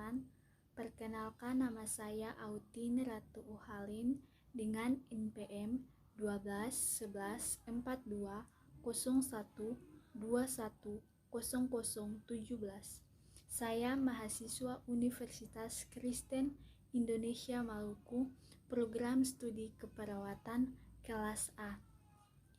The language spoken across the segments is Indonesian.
perkenalan. Perkenalkan, nama saya Autin Ratu Uhalin dengan NPM 12 11 42 01 21 0017. Saya mahasiswa Universitas Kristen Indonesia Maluku, program studi keperawatan kelas A.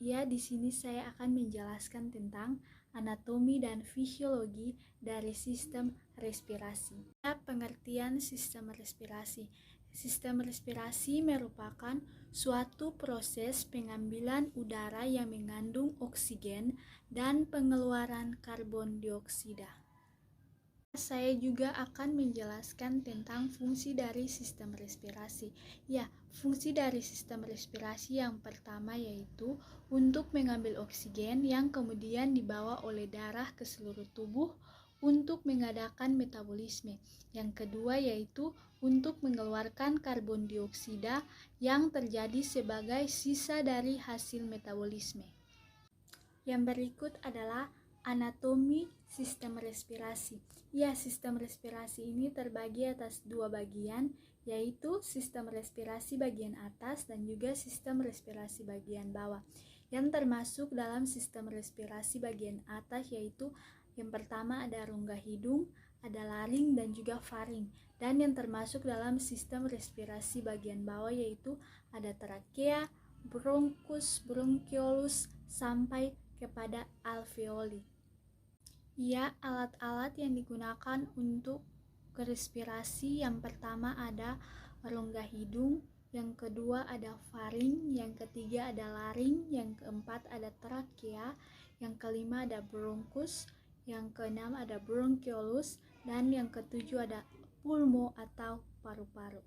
Di sini saya akan menjelaskan tentang anatomi dan fisiologi dari sistem respirasi. Pengertian sistem respirasi. Sistem respirasi merupakan suatu proses pengambilan udara yang mengandung oksigen dan pengeluaran karbon dioksida. Saya juga akan menjelaskan tentang fungsi dari sistem respirasi. Fungsi dari sistem respirasi yang pertama yaitu untuk mengambil oksigen yang kemudian dibawa oleh darah ke seluruh tubuh untuk mengadakan metabolisme. Yang kedua yaitu untuk mengeluarkan karbon dioksida yang terjadi sebagai sisa dari hasil metabolisme. Yang berikut adalah anatomi sistem respirasi. Sistem respirasi ini terbagi atas dua bagian, yaitu sistem respirasi bagian atas dan juga sistem respirasi bagian bawah. Yang termasuk dalam sistem respirasi bagian atas yaitu yang pertama ada rongga hidung, ada laring dan juga faring. Dan yang termasuk dalam sistem respirasi bagian bawah yaitu ada trakea, bronkus, bronkiolus sampai kepada alveoli. Alat-alat yang digunakan untuk respirasi yang pertama ada rongga hidung, yang kedua ada faring, yang ketiga ada laring, yang keempat ada trakea, yang kelima ada bronkus, yang keenam ada bronkiolus, dan yang ketujuh ada pulmo atau paru-paru.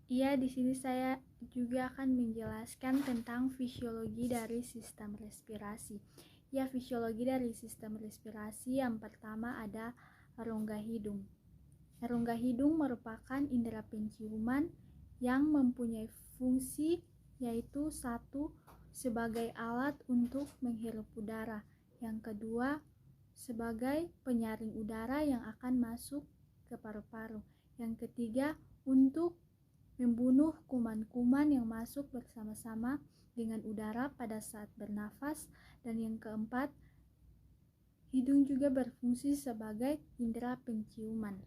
Di sini saya juga akan menjelaskan tentang fisiologi dari sistem respirasi. Fisiologi dari sistem respirasi yang pertama ada rongga hidung. Rongga hidung merupakan indera penciuman yang mempunyai fungsi yaitu satu sebagai alat untuk menghirup udara, yang kedua sebagai penyaring udara yang akan masuk ke paru-paru, yang ketiga untuk membunuh kuman-kuman yang masuk bersama-sama dengan udara pada saat bernafas, dan yang keempat, hidung juga berfungsi sebagai indera penciuman.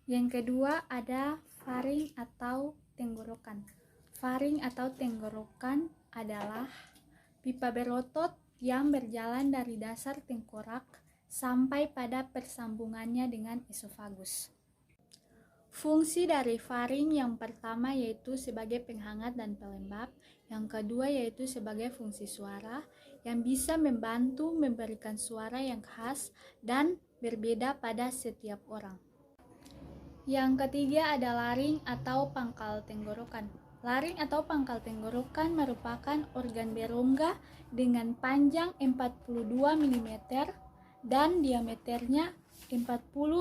Yang kedua ada faring atau tenggorokan. Faring atau tenggorokan adalah pipa berotot yang berjalan dari dasar tengkorak sampai pada persambungannya dengan esofagus. Fungsi dari faring yang pertama yaitu sebagai penghangat dan pelembab, yang kedua yaitu sebagai fungsi suara yang bisa membantu memberikan suara yang khas dan berbeda pada setiap orang. Yang ketiga ada laring atau pangkal tenggorokan. Laring atau pangkal tenggorokan merupakan organ berongga dengan panjang 42 mm dan diameternya 40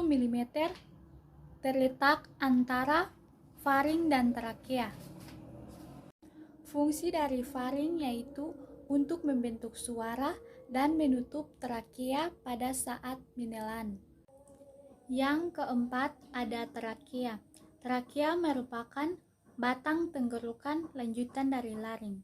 mm terletak antara faring dan trakea. Fungsi dari faring yaitu untuk membentuk suara dan menutup trakea pada saat menelan. Yang keempat ada trakea. Trakea merupakan batang tenggorokan lanjutan dari laring.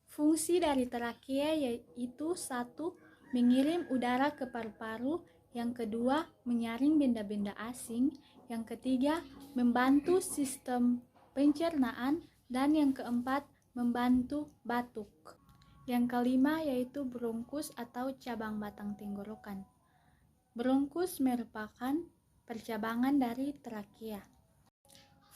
Fungsi dari trakea yaitu satu, mengirim udara ke paru-paru, yang kedua menyaring benda-benda asing, yang ketiga membantu sistem pencernaan, dan yang keempat membantu batuk. Yang kelima yaitu bronkus atau cabang batang tenggorokan. Bronkus merupakan percabangan dari trakea.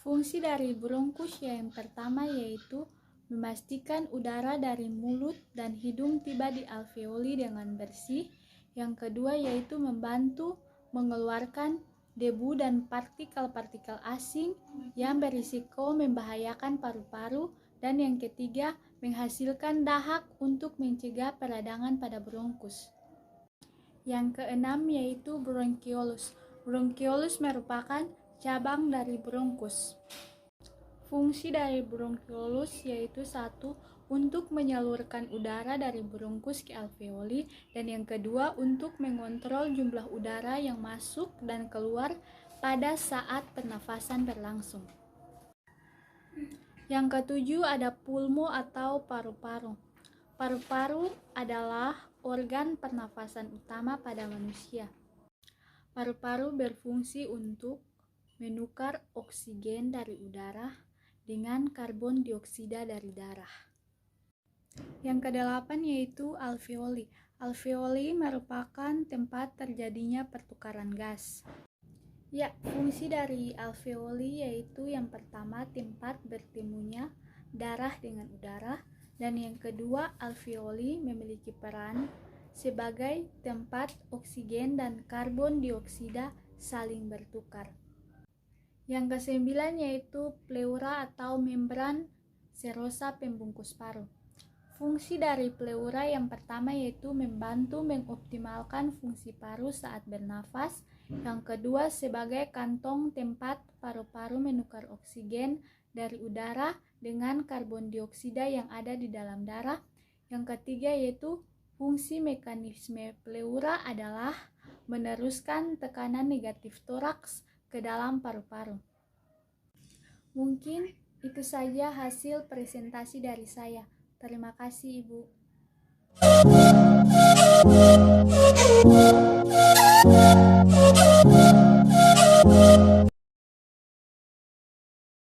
Fungsi dari bronkus yang pertama yaitu memastikan udara dari mulut dan hidung tiba di alveoli dengan bersih. Yang kedua yaitu membantu mengeluarkan debu dan partikel-partikel asing yang berisiko membahayakan paru-paru, dan yang ketiga menghasilkan dahak untuk mencegah peradangan pada bronkus. Yang keenam yaitu bronkiolus. Bronkiolus merupakan cabang dari bronkus. Fungsi dari bronkiolus yaitu satu, untuk menyalurkan udara dari bronkus ke alveoli, dan yang kedua untuk mengontrol jumlah udara yang masuk dan keluar pada saat pernafasan berlangsung. Yang ketujuh ada pulmo atau paru-paru. Paru-paru adalah organ pernafasan utama pada manusia. Paru-paru berfungsi untuk menukar oksigen dari udara dengan karbon dioksida dari darah. Yang kedelapan yaitu alveoli. Alveoli merupakan tempat terjadinya pertukaran gas. Ya, fungsi dari alveoli yaitu yang pertama tempat bertemunya darah dengan udara, dan yang kedua alveoli memiliki peran sebagai tempat oksigen dan karbon dioksida saling bertukar. Yang kesembilan yaitu pleura atau membran serosa pembungkus paru. Fungsi dari pleura yang pertama yaitu membantu mengoptimalkan fungsi paru saat bernafas. Yang kedua sebagai kantong tempat paru-paru menukar oksigen dari udara dengan karbon dioksida yang ada di dalam darah. Yang ketiga yaitu fungsi mekanisme pleura adalah meneruskan tekanan negatif toraks ke dalam paru-paru. Mungkin itu saja hasil presentasi dari saya. Terima kasih, Ibu.